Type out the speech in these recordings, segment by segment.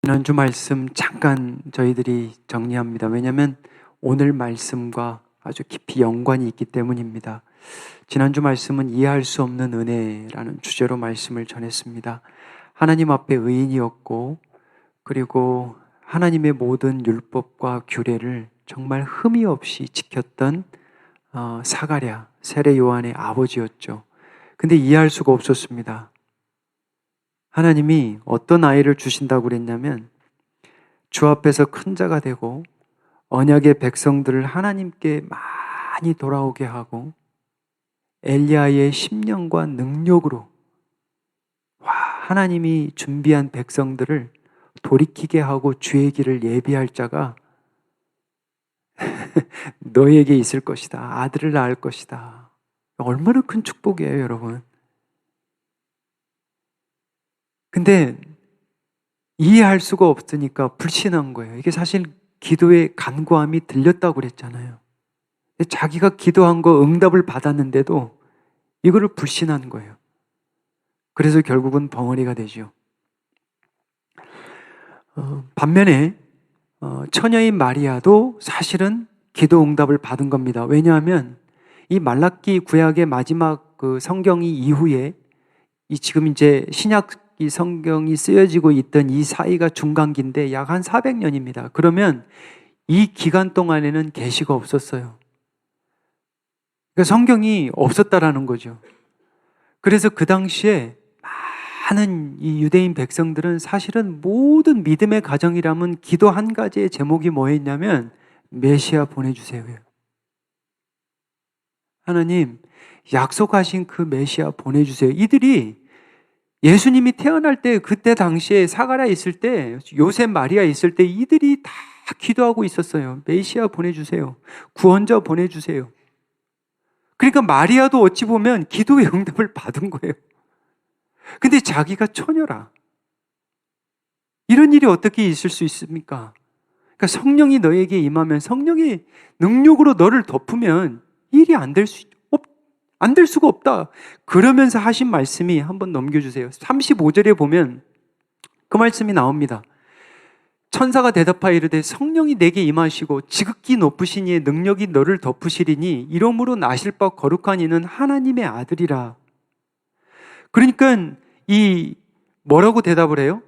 지난주 말씀 잠깐 저희들이 정리합니다. 왜냐하면 오늘 말씀과 아주 깊이 연관이 있기 때문입니다. 지난주 말씀은 이해할 수 없는 은혜라는 주제로 말씀을 전했습니다. 하나님 앞에 의인이었고, 그리고 하나님의 모든 율법과 규례를 정말 흠이 없이 지켰던 사가랴, 세례 요한의 아버지였죠. 근데 이해할 수가 없었습니다. 하나님이 어떤 아이를 주신다고 그랬냐면 주 앞에서 큰 자가 되고 언약의 백성들을 하나님께 많이 돌아오게 하고 엘리야의 심령과 능력으로 하나님이 준비한 백성들을 돌이키게 하고 주의 길을 예비할 자가 너에게 있을 것이다. 아들을 낳을 것이다. 얼마나 큰 축복이에요, 여러분. 근데 이해할 수가 없으니까 불신한 거예요. 이게 사실 기도의 간구함이 들렸다고 그랬잖아요. 자기가 기도한 거 응답을 받았는데도 이거를 불신한 거예요. 그래서 결국은 벙어리가 되죠. 반면에 처녀인 마리아도 사실은 기도 응답을 받은 겁니다. 왜냐하면 이 말라기 구약의 마지막 그 성경이 이후에 이 지금 이제 신약 이 성경이 쓰여지고 있던 이 사이가 중간기인데 약 한 400년입니다. 그러면 이 기간 동안에는 계시가 없었어요. 그러니까 성경이 없었다라는 거죠. 그래서 그 당시에 많은 이 유대인 백성들은 사실은 모든 믿음의 가정이라면 기도 한 가지의 제목이 뭐였냐면 메시아 보내주세요. 하나님 약속하신 그 메시아 보내주세요. 이들이 예수님이 태어날 때 그때 당시에 사가랴 있을 때 요셉 마리아 있을 때 이들이 다 기도하고 있었어요. 메시아 보내주세요. 구원자 보내주세요. 그러니까 마리아도 어찌 보면 기도의 응답을 받은 거예요. 근데 자기가 처녀라. 이런 일이 어떻게 있을 수 있습니까? 그러니까 성령이 너에게 임하면 성령의 능력으로 너를 덮으면 일이 안 될 수가 없다. 그러면서 하신 말씀이 한번 넘겨주세요. 35절에 보면 그 말씀이 나옵니다. 천사가 대답하여 이르되 성령이 내게 임하시고 지극히 높으신 이의 능력이 너를 덮으시리니 이러므로 나실 바 거룩한 이는 하나님의 아들이라. 그러니까 이 뭐라고 대답을 해요?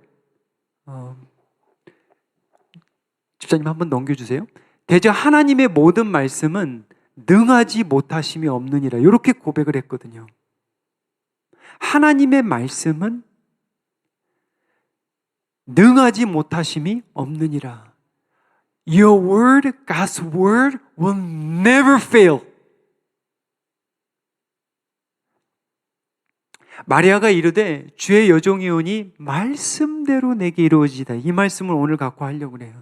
집사님 한번 넘겨주세요. 대저 하나님의 모든 말씀은 능하지 못하심이 없느니라. 이렇게 고백을 했거든요. 하나님의 말씀은 능하지 못하심이 없느니라. Your word, God's word will never fail. 마리아가 이르되 주의 여종이오니 말씀대로 내게 이루어지다. 이 말씀을 오늘 갖고 하려고 해요.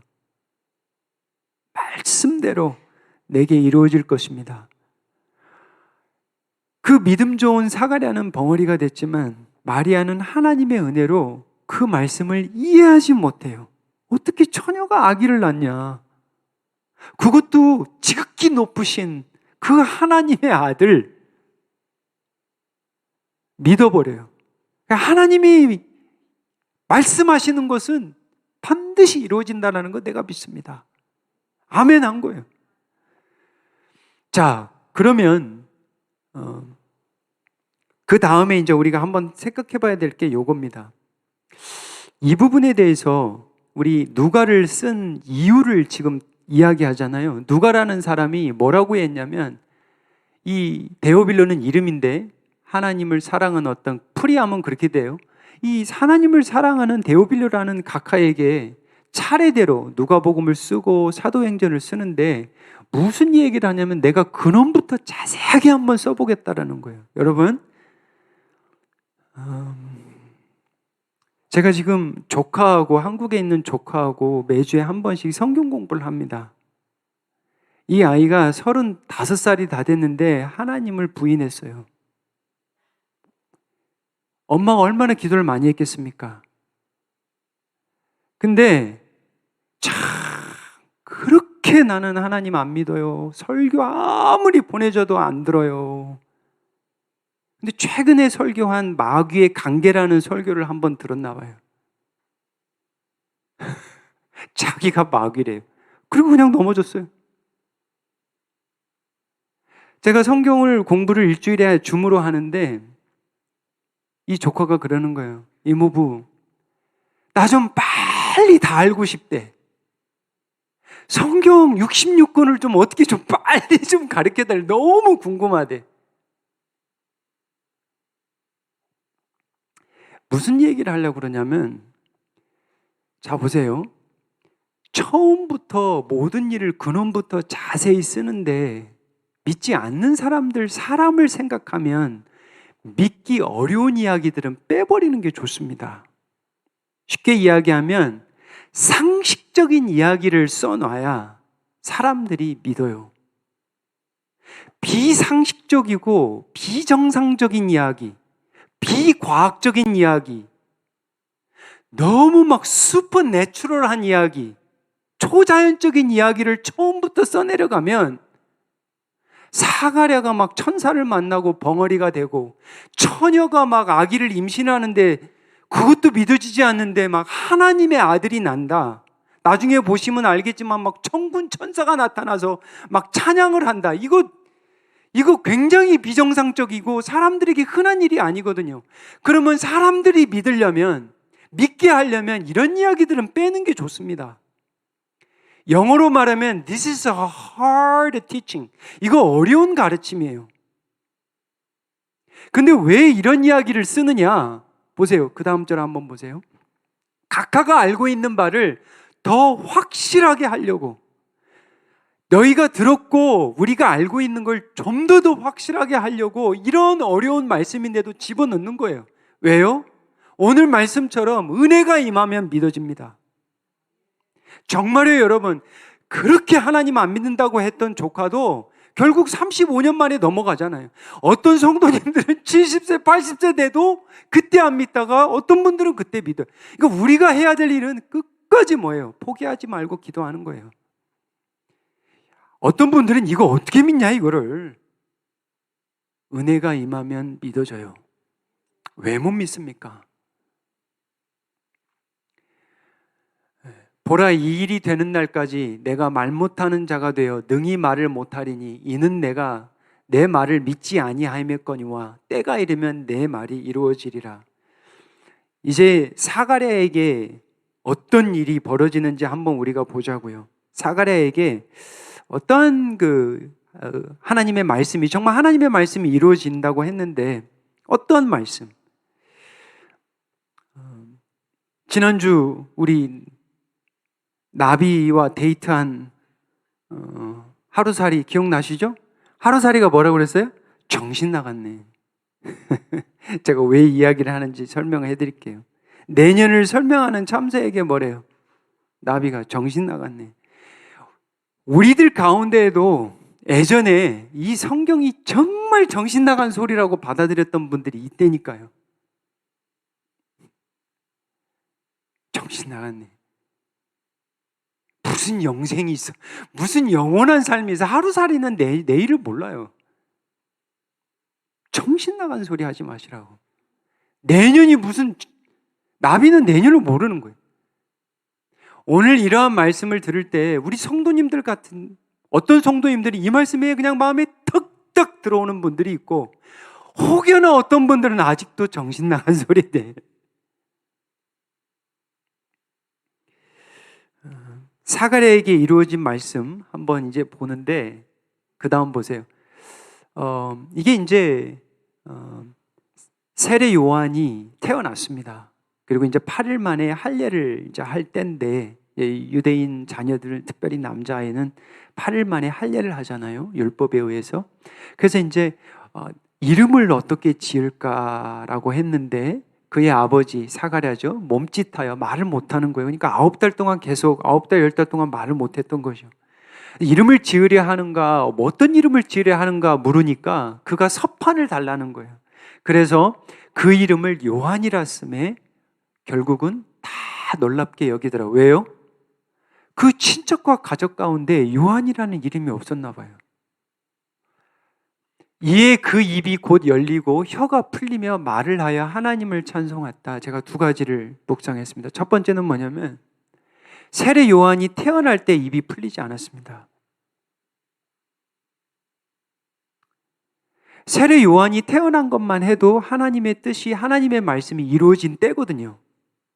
말씀대로 내게 이루어질 것입니다. 그 믿음 좋은 사가랴는 벙어리가 됐지만 마리아는 하나님의 은혜로 그 말씀을 이해하지 못해요. 어떻게 처녀가 아기를 낳냐? 그것도 지극히 높으신 그 하나님의 아들 믿어버려요. 하나님이 말씀하시는 것은 반드시 이루어진다는 거 내가 믿습니다. 아멘 한 거예요. 자, 그러면 그 다음에 이제 우리가 한번 생각해 봐야 될 게 요겁니다. 이 부분에 대해서 우리 누가를 쓴 이유를 지금 이야기하잖아요. 누가라는 사람이 뭐라고 했냐면 이 데오빌로는 이름인데 하나님을 사랑하는 어떤 프리함은 그렇게 돼요. 이 하나님을 사랑하는 데오빌로라는 각하에게 차례대로 누가복음을 쓰고 사도행전을 쓰는데 무슨 얘기를 하냐면 내가 근원부터 자세하게 한번 써보겠다라는 거예요. 여러분, 제가 지금 조카하고 한국에 있는 조카하고 매주에 한 번씩 성경 공부를 합니다. 이 아이가 35살이 다 됐는데 하나님을 부인했어요. 엄마가 얼마나 기도를 많이 했겠습니까? 근데 참 그렇게 나는 하나님 안 믿어요. 설교 아무리 보내줘도 안 들어요. 근데 최근에 설교한 마귀의 관계라는 설교를 한번 들었나 봐요. 자기가 마귀래요. 그리고 그냥 넘어졌어요. 제가 성경을 공부를 일주일에 줌으로 하는데 이 조카가 그러는 거예요. 이모부, 나 좀 빨리 다 알고 싶대. 성경 66권을 좀 어떻게 좀 빨리 좀 가르쳐달래. 너무 궁금하대. 무슨 얘기를 하려고 그러냐면, 자 보세요. 처음부터 모든 일을 근원부터 자세히 쓰는데 믿지 않는 사람을 생각하면 믿기 어려운 이야기들은 빼버리는 게 좋습니다. 쉽게 이야기하면 상식적인 이야기를 써놔야 사람들이 믿어요. 비상식적이고 비정상적인 이야기, 비과학적인 이야기, 너무 막 슈퍼내추럴한 이야기, 초자연적인 이야기를 처음부터 써내려가면 사가랴가 막 천사를 만나고 벙어리가 되고, 처녀가 막 아기를 임신하는데 그것도 믿어지지 않는데 막 하나님의 아들이 난다. 나중에 보시면 알겠지만 막 천군 천사가 나타나서 막 찬양을 한다. 이거 굉장히 비정상적이고 사람들에게 흔한 일이 아니거든요. 그러면 사람들이 믿게 하려면 이런 이야기들은 빼는 게 좋습니다. 영어로 말하면 This is a hard teaching. 이거 어려운 가르침이에요. 근데 왜 이런 이야기를 쓰느냐? 보세요. 그 다음 절 한번 보세요. 각하가 알고 있는 바를 더 확실하게 하려고, 너희가 들었고 우리가 알고 있는 걸 좀 더 확실하게 하려고 이런 어려운 말씀인데도 집어넣는 거예요. 왜요? 오늘 말씀처럼 은혜가 임하면 믿어집니다. 정말요, 여러분. 그렇게 하나님 안 믿는다고 했던 조카도 결국 35년 만에 넘어가잖아요. 어떤 성도님들은 70세, 80세 돼도 그때 안 믿다가 어떤 분들은 그때 믿어요. 그러니까 우리가 해야 될 일은 끝까지 뭐예요? 포기하지 말고 기도하는 거예요. 어떤 분들은 이거 어떻게 믿냐, 이거를. 은혜가 임하면 믿어져요. 왜 못 믿습니까? 보라, 이 일이 되는 날까지 내가 말 못하는 자가 되어 능히 말을 못하리니 이는 내가 내 말을 믿지 아니하였거니와 때가 이르면 내 말이 이루어지리라. 이제 사가랴에게 어떤 일이 벌어지는지 한번 우리가 보자고요. 사가랴에게 어떤 하나님의 말씀이, 정말 하나님의 말씀이 이루어진다고 했는데 어떤 말씀? 지난주 우리 나비와 데이트한 하루살이 기억나시죠? 하루살이가 뭐라고 그랬어요? 정신 나갔네. 제가 왜 이야기를 하는지 설명해 드릴게요. 내년을 설명하는 참새에게 뭐래요? 나비가 정신 나갔네. 우리들 가운데에도 예전에 이 성경이 정말 정신 나간 소리라고 받아들였던 분들이 있다니까요. 정신 나갔네. 무슨 영생이 있어? 무슨 영원한 삶이 있어? 하루살이는 내일을 몰라요. 정신 나간 소리 하지 마시라고. 내년이 무슨, 나비는 내년을 모르는 거예요. 오늘 이러한 말씀을 들을 때 우리 성도님들 같은, 어떤 성도님들이 이 말씀에 그냥 마음에 턱턱 들어오는 분들이 있고, 혹여나 어떤 분들은 아직도 정신 나간 소리인데, 사가랴에게 이루어진 말씀 한번 이제 보는데, 그 다음 보세요. 이게 이제 세례 요한이 태어났습니다. 그리고 이제 8일 만에 할례를 이제 할 때인데, 유대인 자녀들, 특별히 남자아이는 8일 만에 할례를 하잖아요. 율법에 의해서. 그래서 이제 이름을 어떻게 지을까라고 했는데, 그의 아버지 사가랴죠. 몸짓하여 말을 못하는 거예요. 그러니까 9달 동안 계속 9달, 10달 동안 말을 못했던 거죠. 이름을 지으려 하는가, 어떤 이름을 지으려 하는가 물으니까 그가 서판을 달라는 거예요. 그래서 그 이름을 요한이라 쓰매 결국은 다 놀랍게 여기더라고요. 왜요? 그 친척과 가족 가운데 요한이라는 이름이 없었나 봐요. 이에 그 입이 곧 열리고 혀가 풀리며 말을 하여 하나님을 찬송했다. 제가 두 가지를 묵상했습니다. 첫 번째는 뭐냐면, 세례 요한이 태어날 때 입이 풀리지 않았습니다. 세례 요한이 태어난 것만 해도 하나님의 뜻이, 하나님의 말씀이 이루어진 때거든요.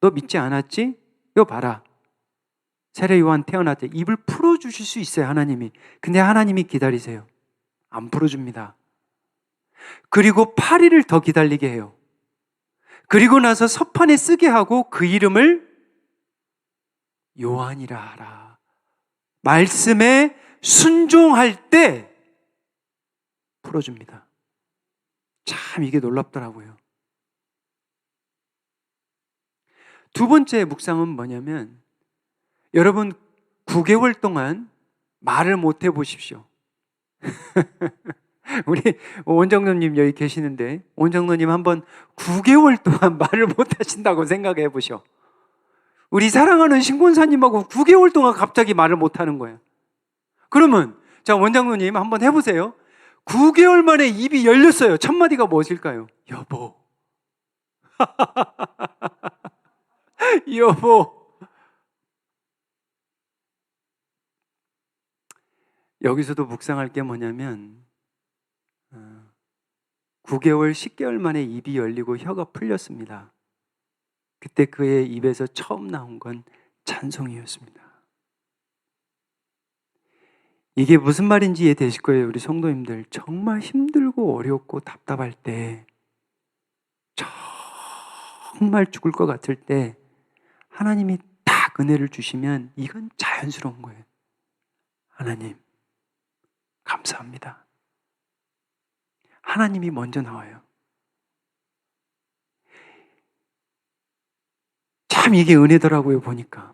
너 믿지 않았지? 이거 봐라. 세례 요한 태어날 때 입을 풀어주실 수 있어요, 하나님이. 근데 하나님이 기다리세요. 안 풀어줍니다. 그리고 8일을 더 기다리게 해요. 그리고 나서 서판에 쓰게 하고 그 이름을 요한이라 하라. 말씀에 순종할 때 풀어줍니다. 참 이게 놀랍더라고요. 두 번째 묵상은 뭐냐면, 여러분 9개월 동안 말을 못 해보십시오. 우리 원장로님 여기 계시는데, 원장로님 한번 9개월 동안 말을 못 하신다고 생각해 보셔. 우리 사랑하는 신권사님하고 9개월 동안 갑자기 말을 못 하는 거예요. 그러면 자, 원장로님 한번 해보세요. 9개월 만에 입이 열렸어요. 첫 마디가 무엇일까요? 여보. 여보. 여기서도 묵상할 게 뭐냐면 9개월, 10개월 만에 입이 열리고 혀가 풀렸습니다. 그때 그의 입에서 처음 나온 건 찬송이었습니다. 이게 무슨 말인지 이해되실 거예요, 우리 성도님들. 정말 힘들고 어렵고 답답할 때, 정말 죽을 것 같을 때 하나님이 딱 은혜를 주시면 이건 자연스러운 거예요. 하나님 감사합니다. 하나님이 먼저 나와요. 참 이게 은혜더라고요, 보니까.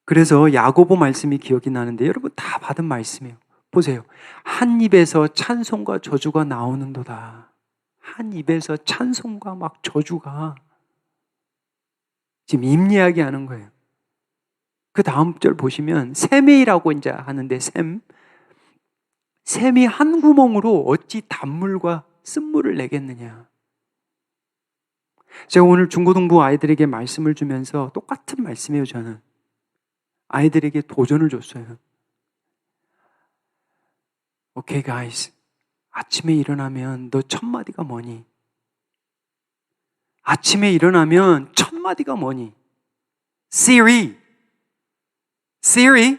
그래서 야고보 말씀이 기억이 나는데, 여러분 다 받은 말씀이에요. 보세요. 한 입에서 찬송과 저주가 나오는도다. 한 입에서 찬송과 막 저주가 지금 임리하게 하는 거예요. 그 다음 절 보시면 샘이라고 이제 하는데, 샘이 한 구멍으로 어찌 단물과 쓴물을 내겠느냐. 제가 오늘 중고등부 아이들에게 말씀을 주면서 똑같은 말씀이에요, 저는. 아이들에게 도전을 줬어요. Okay, guys. 아침에 일어나면 너 첫 마디가 뭐니? 아침에 일어나면 첫 마디가 뭐니? Siri. Siri.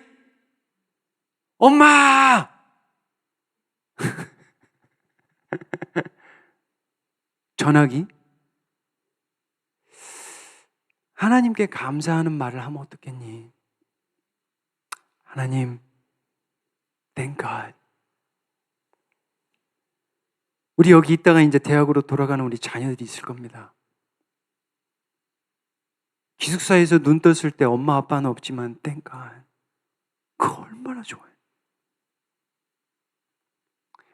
엄마! 전화기? 하나님께 감사하는 말을 하면 어떻겠니? 하나님, thank God. 우리 여기 있다가 이제 대학으로 돌아가는 우리 자녀들이 있을 겁니다. 기숙사에서 눈 떴을 때 엄마 아빠는 없지만 thank God. 그거 얼마나 좋아요.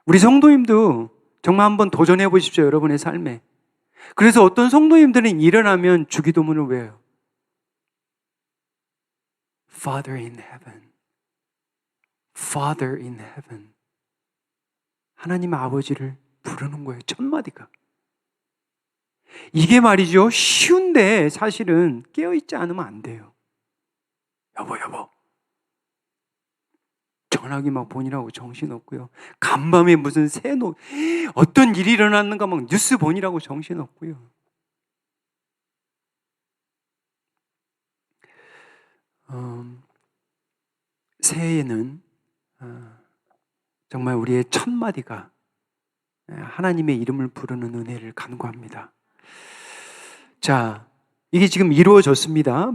우리 성도님도 정말 한번 도전해 보십시오, 여러분의 삶에. 그래서 어떤 성도님들은 일어나면 주기도문을 외워요. Father in heaven. Father in heaven. 하나님 아버지를 부르는 거예요, 첫 마디가. 이게 말이죠, 쉬운데 사실은 깨어있지 않으면 안 돼요. 여보. 전화기 막 보니라고 정신없고요. 간밤에 무슨 어떤 일이 일어났는가 막 뉴스 보니라고 정신없고요. 새해에는 정말 우리의 첫 마디가 하나님의 이름을 부르는 은혜를 간구합니다. 자, 이게 지금 이루어졌습니다.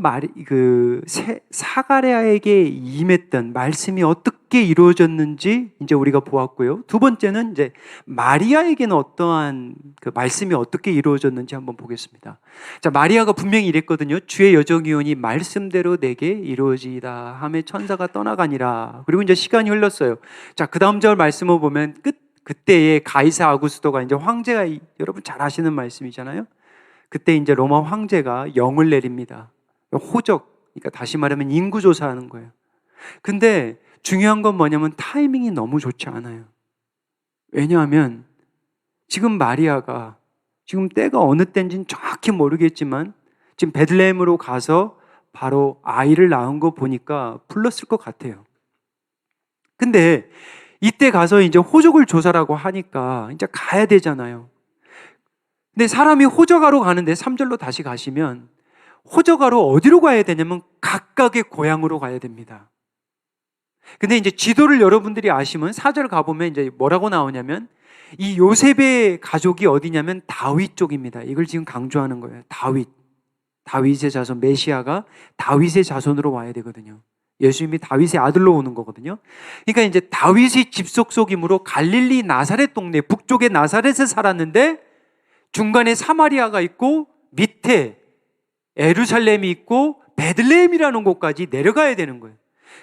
사가랴에게 임했던 말씀이 어떻게 이루어졌는지 이제 우리가 보았고요. 두 번째는 이제 마리아에게는 어떠한 그 말씀이 어떻게 이루어졌는지 한번 보겠습니다. 자, 마리아가 분명히 이랬거든요. 주의 여정이오니 말씀대로 내게 이루어지이다 하며 천사가 떠나가니라. 그리고 이제 시간이 흘렀어요. 자, 그 다음 절 말씀을 보면 그때에 가이사 아구스토가 이제 황제가, 여러분 잘 아시는 말씀이잖아요. 그때 이제 로마 황제가 영을 내립니다. 호적, 그러니까 다시 말하면 인구조사하는 거예요. 근데 중요한 건 뭐냐면 타이밍이 너무 좋지 않아요. 왜냐하면 지금 마리아가 지금 때가 어느 때인지는 정확히 모르겠지만 지금 베들레헴으로 가서 바로 아이를 낳은 거 보니까 불렀을 것 같아요. 근데 이때 가서 이제 호적을 조사라고 하니까 이제 가야 되잖아요. 근데 사람이 호적하러 가는데 3절로 다시 가시면 호적하러 어디로 가야 되냐면 각각의 고향으로 가야 됩니다. 근데 이제 지도를 여러분들이 아시면 4절 가보면 이제 뭐라고 나오냐면 이 요셉의 가족이 어디냐면 다윗 쪽입니다. 이걸 지금 강조하는 거예요. 다윗의 자손, 메시아가 다윗의 자손으로 와야 되거든요. 예수님이 다윗의 아들로 오는 거거든요. 그러니까 이제 다윗이 집속속이므로 갈릴리 나사렛 동네 북쪽의 나사렛에 살았는데 중간에 사마리아가 있고 밑에 예루살렘이 있고 베들레헴이라는 곳까지 내려가야 되는 거예요.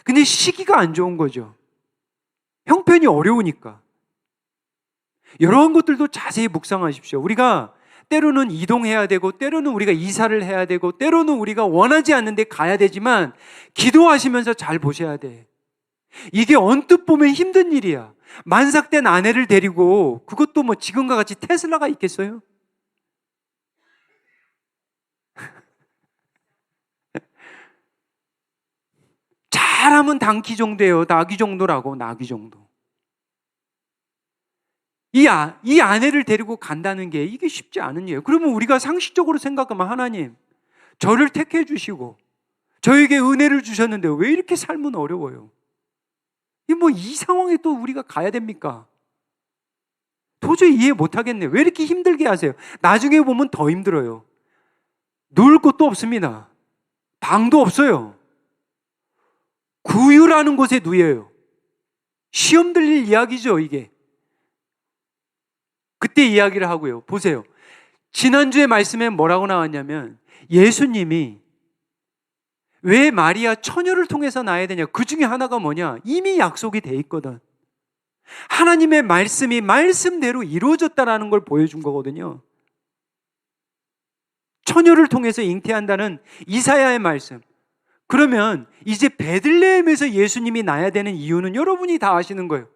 근데 시기가 안 좋은 거죠. 형편이 어려우니까. 이런 것들도 자세히 묵상하십시오. 우리가 때로는 이동해야 되고 때로는 우리가 이사를 해야 되고 때로는 우리가 원하지 않는 데 가야 되지만 기도하시면서 잘 보셔야 돼. 이게 언뜻 보면 힘든 일이야. 만삭된 아내를 데리고 그것도 뭐 지금과 같이 테슬라가 있겠어요? 잘하면 단기 정도예요. 나귀 정도라고, 나귀 정도. 이 아내를 데리고 간다는 게 이게 쉽지 않은 일이에요. 그러면 우리가 상식적으로 생각하면 하나님, 저를 택해 주시고 저에게 은혜를 주셨는데 왜 이렇게 삶은 어려워요? 이 상황에 또 우리가 가야 됩니까? 도저히 이해 못 하겠네요. 왜 이렇게 힘들게 하세요? 나중에 보면 더 힘들어요. 놀 곳도 없습니다. 방도 없어요. 구유라는 곳에 누워요. 시험 들릴 이야기죠, 이게. 그때 이야기를 하고요. 보세요. 지난주에 말씀에 뭐라고 나왔냐면 예수님이 왜 마리아 처녀를 통해서 낳아야 되냐? 그 중에 하나가 뭐냐? 이미 약속이 돼 있거든. 하나님의 말씀이 말씀대로 이루어졌다라는 걸 보여준 거거든요. 처녀를 통해서 잉태한다는 이사야의 말씀. 그러면 이제 베들레헴에서 예수님이 낳아야 되는 이유는 여러분이 다 아시는 거예요.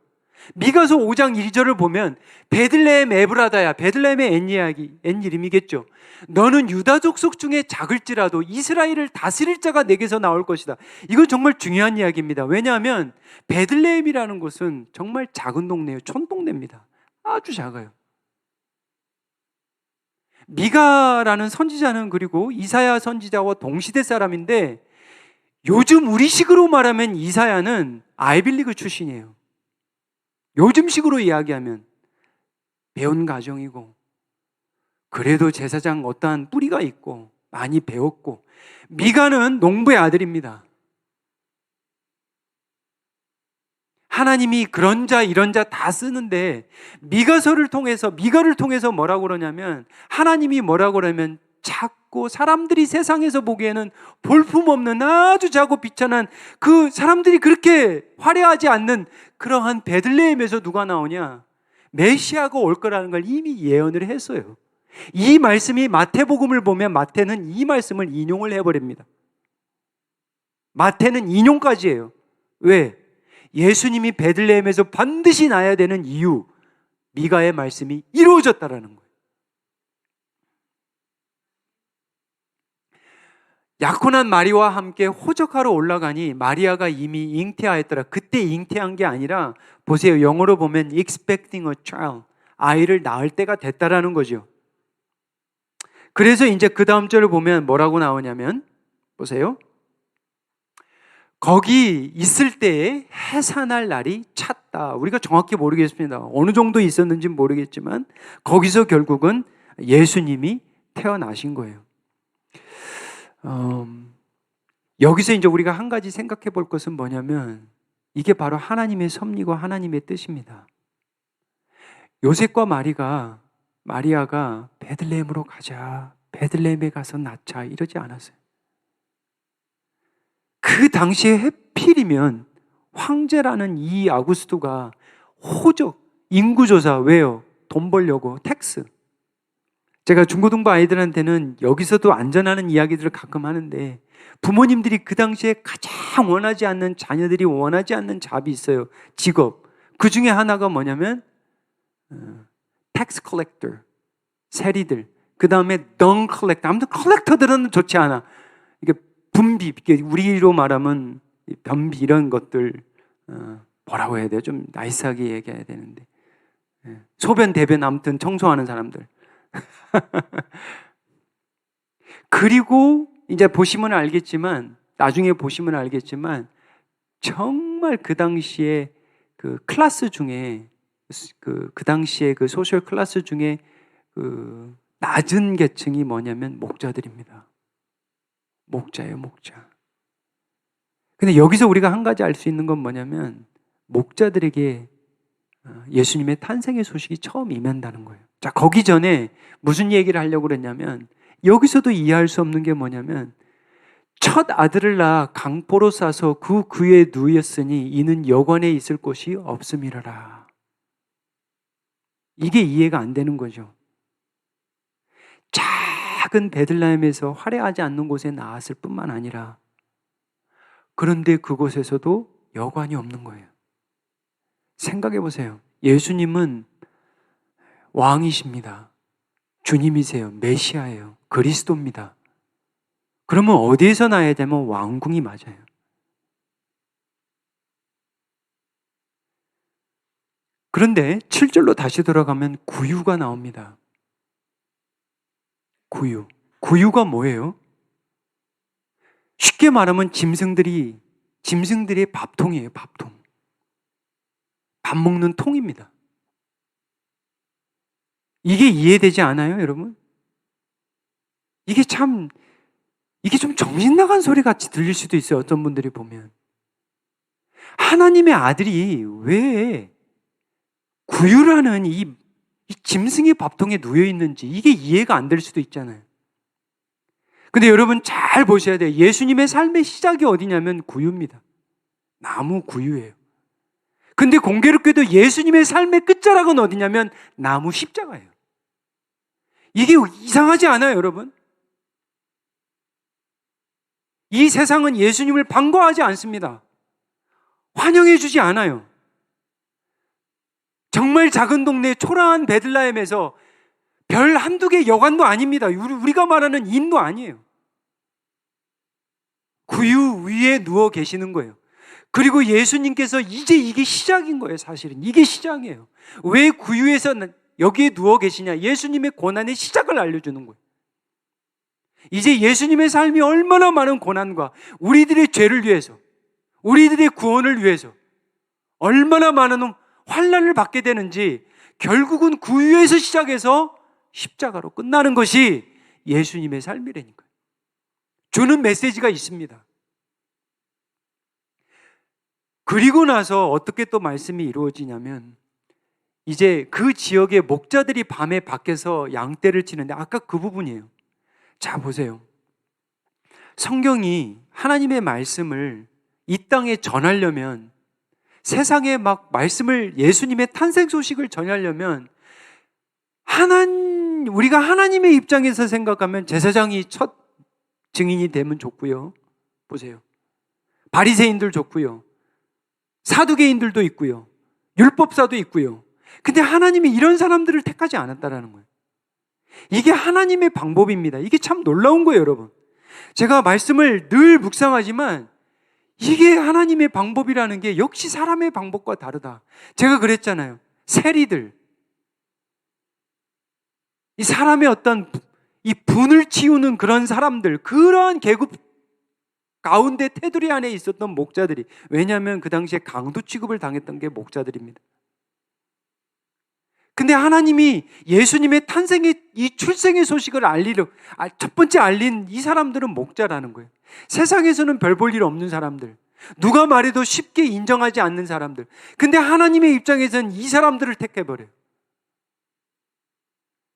미가서 5장 1절을 보면 베들레헴 에브라다야, 베들레헴의 옛 이름이겠죠. 너는 유다 족속 중에 작을지라도 이스라엘을 다스릴 자가 내게서 나올 것이다. 이건 정말 중요한 이야기입니다. 왜냐하면 베들레헴이라는 곳은 정말 작은 동네예요. 촌동네입니다. 아주 작아요. 미가라는 선지자는 그리고 이사야 선지자와 동시대 사람인데 요즘 우리식으로 말하면 이사야는 아이빌리그 출신이에요. 요즘식으로 이야기하면 배운 가정이고 그래도 제사장 어떠한 뿌리가 있고 많이 배웠고 미가는 농부의 아들입니다. 하나님이 그런 자 이런 자 다 쓰는데 미가를 통해서 뭐라고 그러냐면 하나님이 뭐라고 그러면 작고 사람들이 세상에서 보기에는 볼품없는 아주 작고 비천한 그 사람들이 그렇게 화려하지 않는 그러한 베들레헴에서 누가 나오냐? 메시아가 올 거라는 걸 이미 예언을 했어요. 이 말씀이 마태복음을 보면 마태는 이 말씀을 인용을 해버립니다. 마태는 인용까지 해요. 왜? 예수님이 베들레헴에서 반드시 나야 되는 이유, 미가의 말씀이 이루어졌다라는 거예요. 약혼한 마리아와 함께 호적하러 올라가니 마리아가 이미 잉태하였더라. 그때 잉태한 게 아니라 보세요. 영어로 보면 expecting a child, 아이를 낳을 때가 됐다라는 거죠. 그래서 이제 그 다음 절을 보면 뭐라고 나오냐면 보세요. 거기 있을 때에 해산할 날이 찼다. 우리가 정확히 모르겠습니다. 어느 정도 있었는지 모르겠지만 거기서 결국은 예수님이 태어나신 거예요. 여기서 이제 우리가 한 가지 생각해 볼 것은 뭐냐면 이게 바로 하나님의 섭리고 하나님의 뜻입니다. 요셉과 마리아가 베들레헴으로 가자, 베들레헴에 가서 낳자 이러지 않았어요. 그 당시에 해필이면 황제라는 이 아구스토가 호적, 인구조사, 왜요? 돈 벌려고, 텍스. 제가 중고등부 아이들한테는 여기서도 안전하는 이야기들을 가끔 하는데 부모님들이 그 당시에 가장 원하지 않는, 자녀들이 원하지 않는 잡이 있어요. 직업. 그 중에 하나가 뭐냐면 텍스 컬렉터, 세리들. 그 다음에 덩 컬렉터. 아무튼 컬렉터들은 좋지 않아. 이게 분비, 우리로 말하면 변비 이런 것들 뭐라고 해야 돼요? 좀 나이스하게 얘기해야 되는데 소변, 대변 아무튼 청소하는 사람들. 그리고 이제 보시면 알겠지만 나중에 보시면 알겠지만 정말 그 당시에 그 클래스 중에 그 당시에 그 소셜 클래스 중에 그 낮은 계층이 뭐냐면 목자들입니다. 목자예요, 목자. 근데 여기서 우리가 한 가지 알 수 있는 건 뭐냐면 목자들에게 예수님의 탄생의 소식이 처음 임한다는 거예요. 자, 거기 전에 무슨 얘기를 하려고 그랬냐면 여기서도 이해할 수 없는 게 뭐냐면 첫 아들을 낳아 강포로 싸서 그 위에 누였으니 이는 여관에 있을 곳이 없음이라라. 이게 이해가 안 되는 거죠. 작은 베들레헴에서 화려하지 않는 곳에 낳았을 뿐만 아니라 그런데 그곳에서도 여관이 없는 거예요. 생각해 보세요. 예수님은 왕이십니다. 주님이세요. 메시아예요. 그리스도입니다. 그러면 어디에서 나야 되면 왕궁이 맞아요. 그런데 7절로 다시 돌아가면 구유가 나옵니다. 구유. 구유가 뭐예요? 쉽게 말하면 짐승들의 밥통이에요, 밥통. 밥 먹는 통입니다. 이게 이해되지 않아요, 여러분? 이게 좀 정신 나간 소리 같이 들릴 수도 있어요, 어떤 분들이 보면. 하나님의 아들이 왜 구유라는 이 짐승의 밥통에 누워 있는지 이게 이해가 안 될 수도 있잖아요. 근데 여러분 잘 보셔야 돼요. 예수님의 삶의 시작이 어디냐면 구유입니다. 나무 구유예요. 근데 공교롭게도 예수님의 삶의 끝자락은 어디냐면 나무 십자가예요. 이게 이상하지 않아요, 여러분? 이 세상은 예수님을 반가워하지 않습니다. 환영해 주지 않아요. 정말 작은 동네 초라한 베들레헴에서 별 한두 개 여관도 아닙니다. 우리가 말하는 인도 아니에요. 구유 위에 누워 계시는 거예요. 그리고 예수님께서 이제 이게 시작인 거예요, 사실은. 이게 시작이에요. 왜 구유에서 여기에 누워 계시냐? 예수님의 고난의 시작을 알려주는 거예요. 이제 예수님의 삶이 얼마나 많은 고난과 우리들의 죄를 위해서, 우리들의 구원을 위해서 얼마나 많은 환난을 받게 되는지 결국은 구유에서 시작해서 십자가로 끝나는 것이 예수님의 삶이라니까요. 주는 메시지가 있습니다. 그리고 나서 어떻게 또 말씀이 이루어지냐면 이제 그 지역의 목자들이 밤에 밖에서 양떼를 치는데 아까 그 부분이에요. 자, 보세요. 성경이 하나님의 말씀을 이 땅에 전하려면 세상에 막 말씀을 예수님의 탄생 소식을 전하려면 우리가 하나님의 입장에서 생각하면 제사장이 첫 증인이 되면 좋고요. 보세요. 바리새인들 좋고요. 사두개인들도 있고요. 율법사도 있고요. 근데 하나님이 이런 사람들을 택하지 않았다라는 거예요. 이게 하나님의 방법입니다. 이게 참 놀라운 거예요, 여러분. 제가 말씀을 늘 묵상하지만 이게 하나님의 방법이라는 게 역시 사람의 방법과 다르다. 제가 그랬잖아요. 세리들. 이 사람의 어떤 이 분을 치우는 그런 사람들, 그러한 계급 가운데 테두리 안에 있었던 목자들이, 왜냐하면 그 당시에 강도 취급을 당했던 게 목자들입니다. 근데 하나님이 예수님의 탄생의 이 출생의 소식을 첫 번째 알린 이 사람들은 목자라는 거예요. 세상에서는 별 볼 일 없는 사람들, 누가 말해도 쉽게 인정하지 않는 사람들. 근데 하나님의 입장에서는 이 사람들을 택해버려요.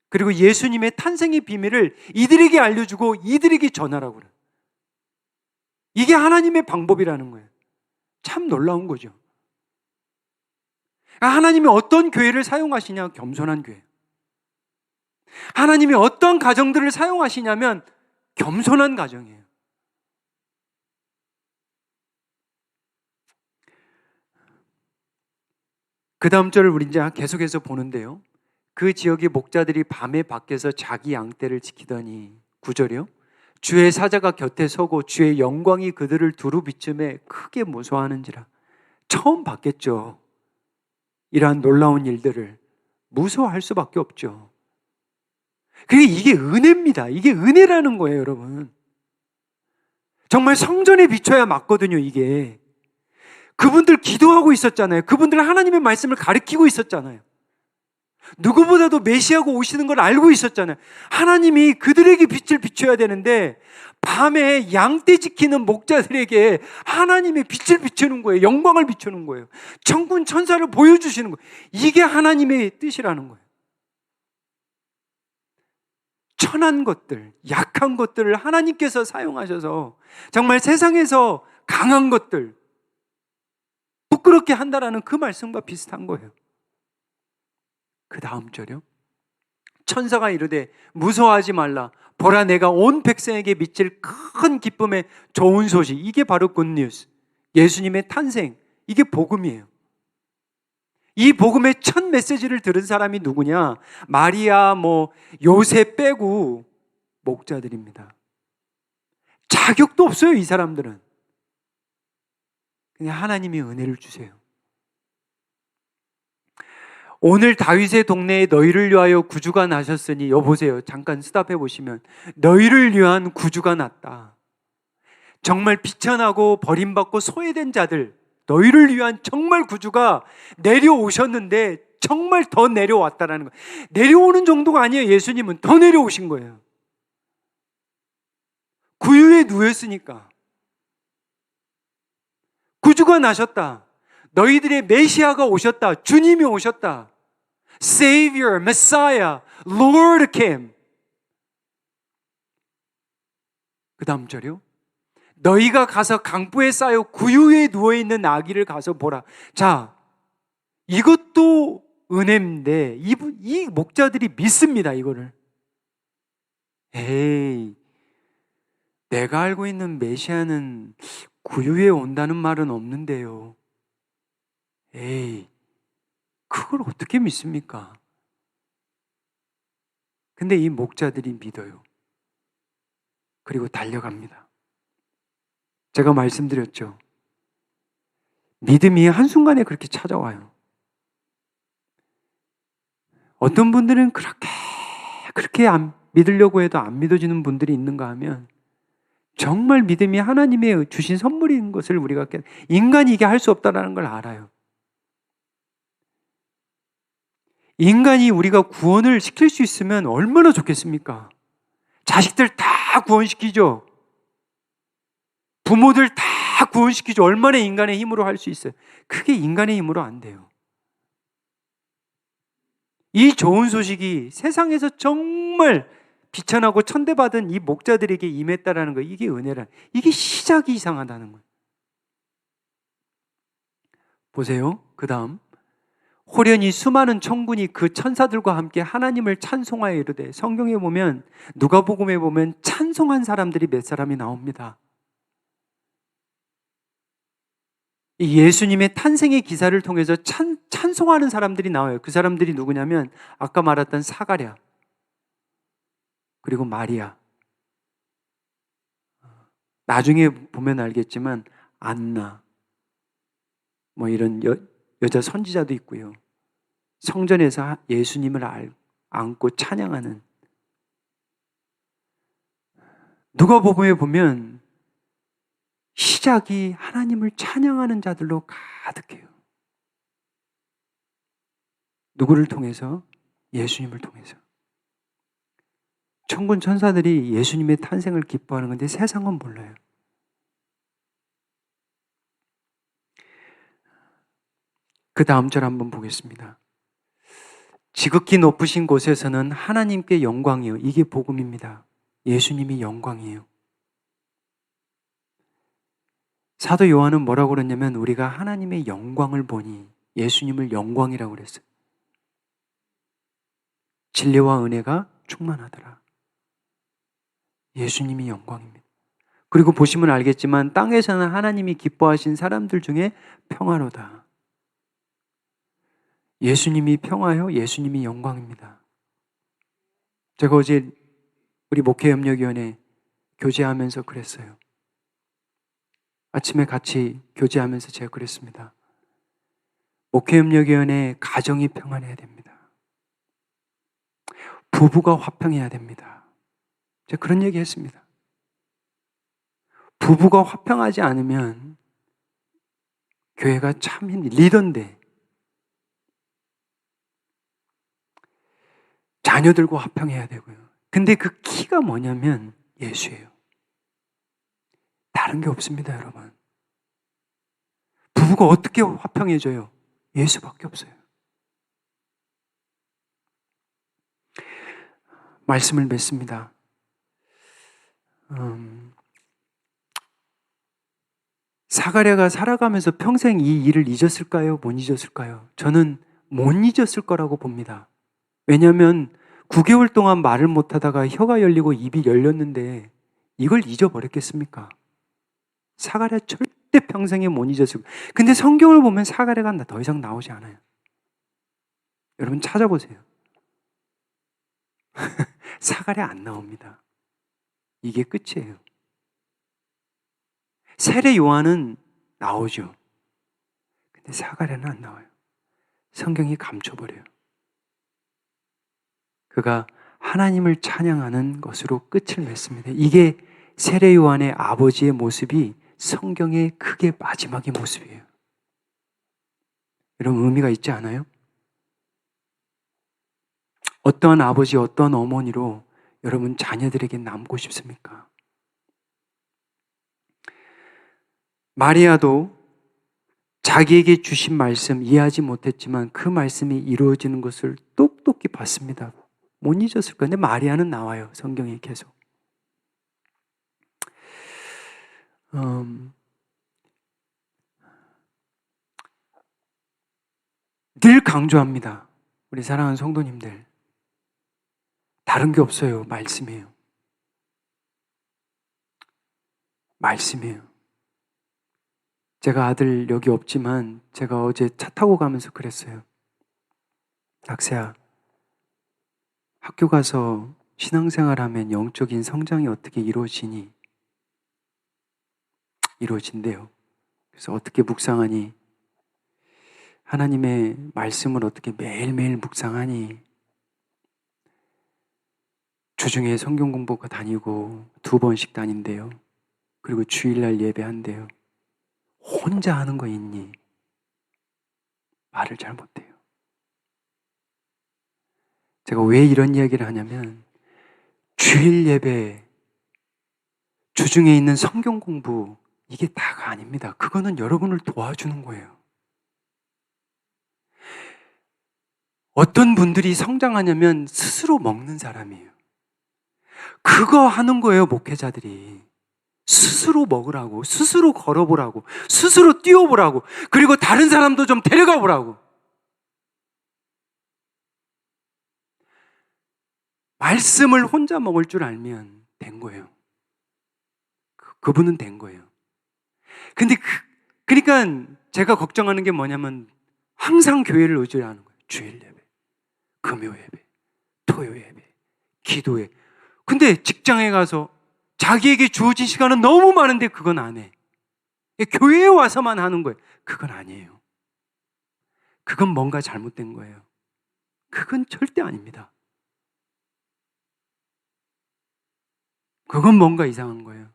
그리고 예수님의 탄생의 비밀을 이들에게 알려주고 이들에게 전하라고 그래요. 이게 하나님의 방법이라는 거예요. 참 놀라운 거죠. 하나님이 어떤 교회를 사용하시냐? 겸손한 교회. 하나님이 어떤 가정들을 사용하시냐면 겸손한 가정이에요. 그 다음 절을 우리 이제 계속해서 보는데요. 그 지역의 목자들이 밤에 밖에서 자기 양떼를 지키더니 9절이요. 주의 사자가 곁에 서고 주의 영광이 그들을 두루 비춤에 크게 무서워하는지라. 처음 봤겠죠. 이러한 놀라운 일들을 무서워할 수밖에 없죠. 그게 이게 은혜입니다. 이게 은혜라는 거예요, 여러분. 정말 성전에 비춰야 맞거든요, 이게. 그분들 기도하고 있었잖아요. 그분들 하나님의 말씀을 가르치고 있었잖아요. 누구보다도 메시아가 오시는 걸 알고 있었잖아요. 하나님이 그들에게 빛을 비춰야 되는데 밤에 양떼 지키는 목자들에게 하나님의 빛을 비추는 거예요. 영광을 비추는 거예요. 천군 천사를 보여주시는 거예요. 이게 하나님의 뜻이라는 거예요. 천한 것들, 약한 것들을 하나님께서 사용하셔서 정말 세상에서 강한 것들 부끄럽게 한다라는 그 말씀과 비슷한 거예요. 그 다음 절이요. 천사가 이르되 무서워하지 말라. 보라, 내가 온 백성에게 미칠 큰 기쁨의 좋은 소식. 이게 바로 굿뉴스. 예수님의 탄생. 이게 복음이에요. 이 복음의 첫 메시지를 들은 사람이 누구냐? 마리아, 요셉 빼고 목자들입니다. 자격도 없어요, 이 사람들은. 그냥 하나님이 은혜를 주세요. 오늘 다윗의 동네에 너희를 위하여 구주가 나셨으니, 여보세요. 잠깐 스탑해 보시면 너희를 위한 구주가 났다. 정말 비천하고 버림받고 소외된 자들, 너희를 위한 정말 구주가 내려오셨는데 정말 더 내려왔다라는 거예요. 내려오는 정도가 아니에요. 예수님은 더 내려오신 거예요. 구유에 누웠으니까. 구주가 나셨다. 너희들의 메시아가 오셨다. 주님이 오셨다. Savior, Messiah, Lord came. 그 다음 절이요. 너희가 가서 강보에 쌓여 구유에 누워있는 아기를 가서 보라. 자, 이것도 은혜인데 이 목자들이 믿습니다, 이거를. 에이, 내가 알고 있는 메시아는 구유에 온다는 말은 없는데요. 에이, 그걸 어떻게 믿습니까? 근데 이 목자들이 믿어요. 그리고 달려갑니다. 제가 말씀드렸죠. 믿음이 한순간에 그렇게 찾아와요. 어떤 분들은 그렇게 안 믿으려고 해도 안 믿어지는 분들이 있는가 하면 정말 믿음이 하나님의 주신 선물인 것을 우리가 인간이 이게 할 수 없다는 걸 알아요. 인간이 우리가 구원을 시킬 수 있으면 얼마나 좋겠습니까? 자식들 다 구원시키죠. 부모들 다 구원시키죠. 얼마나 인간의 힘으로 할 수 있어요. 그게 인간의 힘으로 안 돼요. 이 좋은 소식이 세상에서 정말 비천하고 천대받은 이 목자들에게 임했다라는 거, 이게 은혜라. 이게 시작이 이상하다는 거예요. 보세요. 그 다음, 호련히 수많은 천군이 그 천사들과 함께 하나님을 찬송하여 이르되, 성경에 보면, 누가복음에 보면 찬송한 사람들이 몇 사람이 나옵니다. 이 예수님의 탄생의 기사를 통해서 찬송하는 사람들이 나와요. 그 사람들이 누구냐면 아까 말했던 사가랴, 그리고 마리아, 나중에 보면 알겠지만 안나, 이런 여자 선지자도 있고요. 성전에서 예수님을 안고 찬양하는, 누가복음에 보면 시작이 하나님을 찬양하는 자들로 가득해요. 누구를 통해서? 예수님을 통해서. 천군 천사들이 예수님의 탄생을 기뻐하는 건데 세상은 몰라요. 그 다음 절 한번 보겠습니다. 지극히 높으신 곳에서는 하나님께 영광이요. 이게 복음입니다. 예수님이 영광이에요. 사도 요한은 뭐라고 그랬냐면 우리가 하나님의 영광을 보니, 예수님을 영광이라고 그랬어요. 진리와 은혜가 충만하더라. 예수님이 영광입니다. 그리고 보시면 알겠지만 땅에서는 하나님이 기뻐하신 사람들 중에 평화로다. 예수님이 평화요, 예수님이 영광입니다. 제가 어제 우리 목회협력위원회 교제하면서 그랬어요. 아침에 같이 교제하면서 제가 그랬습니다. 목회협력위원회 가정이 평안해야 됩니다. 부부가 화평해야 됩니다. 제가 그런 얘기 했습니다. 부부가 화평하지 않으면 교회가 참 리더인데 자녀들과 화평해야 되고요. 근데 그 키가 뭐냐면 예수예요. 다른 게 없습니다, 여러분. 부부가 어떻게 화평해져요? 예수밖에 없어요. 말씀을 맺습니다. 사가랴가 살아가면서 평생 이 일을 잊었을까요? 못 잊었을까요? 저는 못 잊었을 거라고 봅니다. 왜냐하면 9개월 동안 말을 못하다가 혀가 열리고 입이 열렸는데 이걸 잊어버렸겠습니까? 사가랴 절대 평생에 못 잊었을 거예요. 근데 성경을 보면 사가랴가 더 이상 나오지 않아요. 여러분 찾아보세요. 사가랴 안 나옵니다. 이게 끝이에요. 세례 요한은 나오죠. 근데 사가랴는 안 나와요. 성경이 감춰버려요. 그가 하나님을 찬양하는 것으로 끝을 맺습니다. 이게 세례 요한의 아버지의 모습이 성경의 크게 마지막의 모습이에요. 여러분 의미가 있지 않아요? 어떠한 아버지, 어떠한 어머니로 여러분 자녀들에게 남고 싶습니까? 마리아도 자기에게 주신 말씀 이해하지 못했지만 그 말씀이 이루어지는 것을 똑똑히 봤습니다. 못 잊었을 거예요. 근데 마리아는 나와요. 성경에 계속. 늘 강조합니다. 우리 사랑하는 성도님들. 다른 게 없어요. 말씀이에요. 말씀이에요. 제가 아들 여기 없지만 제가 어제 차 타고 가면서 그랬어요. 낙세야, 학교 가서 신앙생활하면 영적인 성장이 어떻게 이루어지니? 이루어진대요. 그래서 어떻게 묵상하니? 하나님의 말씀을 어떻게 매일매일 묵상하니? 주중에 성경 공부가 다니고 2번씩 다닌대요. 그리고 주일날 예배한대요. 혼자 하는 거 있니? 말을 잘 못해요. 제가 왜 이런 이야기를 하냐면 주일 예배, 주중에 있는 성경 공부 이게 다가 아닙니다. 그거는 여러분을 도와주는 거예요. 어떤 분들이 성장하냐면 스스로 먹는 사람이에요. 그거 하는 거예요, 목회자들이. 스스로 먹으라고, 스스로 걸어보라고, 스스로 뛰어보라고, 그리고 다른 사람도 좀 데려가 보라고. 말씀을 혼자 먹을 줄 알면 된 거예요. 그분은 된 거예요. 근데 그러니까 제가 걱정하는 게 뭐냐면 항상 교회를 의지하는 거예요. 주일 예배, 금요 예배, 토요 예배, 기도회. 근데 직장에 가서 자기에게 주어진 시간은 너무 많은데 그건 안 해. 교회에 와서만 하는 거예요. 그건 아니에요. 그건 뭔가 잘못된 거예요. 그건 절대 아닙니다. 그건 뭔가 이상한 거예요.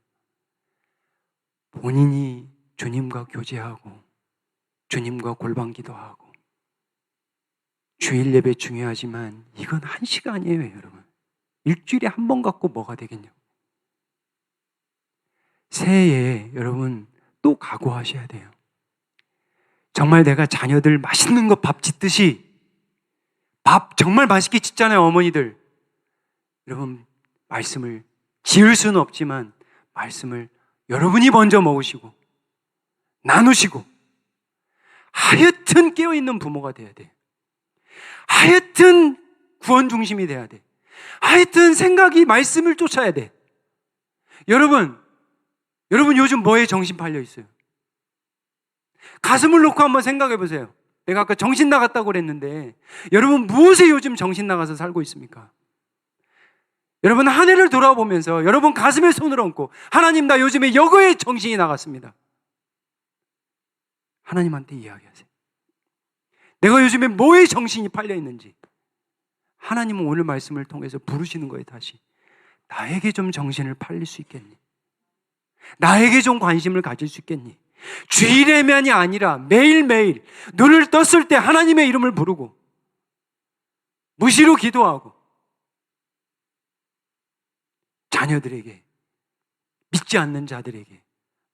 본인이 주님과 교제하고 주님과 골방 기도하고 주일 예배 중요하지만 이건 1시간이에요, 여러분. 일주일에 한 번 갖고 뭐가 되겠냐고. 새해에 여러분 또 각오하셔야 돼요. 정말 내가 자녀들 맛있는 거 밥 짓듯이 밥 정말 맛있게 짓잖아요, 어머니들. 여러분 말씀을 지을 수는 없지만 말씀을 여러분이 먼저 먹으시고 나누시고 하여튼 깨어있는 부모가 돼야 돼. 하여튼 구원 중심이 돼야 돼. 하여튼 생각이 말씀을 쫓아야 돼. 여러분 요즘 뭐에 정신 팔려 있어요? 가슴을 놓고 한번 생각해 보세요. 내가 아까 정신 나갔다고 그랬는데 여러분 무엇에 요즘 정신 나가서 살고 있습니까? 여러분 한 해를 돌아보면서 여러분 가슴에 손을 얹고 하나님 나 요즘에 여거에 정신이 나갔습니다. 하나님한테 이야기하세요. 내가 요즘에 뭐에 정신이 팔려 있는지 하나님은 오늘 말씀을 통해서 부르시는 거예요. 다시 나에게 좀 정신을 팔릴 수 있겠니? 나에게 좀 관심을 가질 수 있겠니? 주일에만이 아니라 매일매일 눈을 떴을 때 하나님의 이름을 부르고 무시로 기도하고 자녀들에게, 믿지 않는 자들에게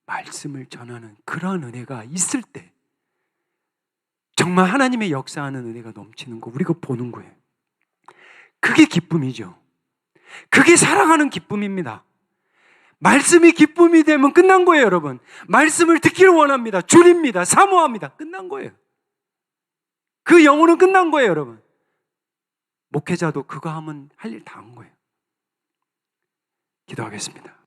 말씀을 전하는 그런 은혜가 있을 때 정말 하나님의 역사하는 은혜가 넘치는 거 우리가 보는 거예요. 그게 기쁨이죠. 그게 살아가는 기쁨입니다. 말씀이 기쁨이 되면 끝난 거예요, 여러분. 말씀을 듣기를 원합니다. 줄입니다. 사모합니다. 끝난 거예요. 그 영혼은 끝난 거예요, 여러분. 목회자도 그거 하면 할 일 다 한 거예요. 기도하겠습니다.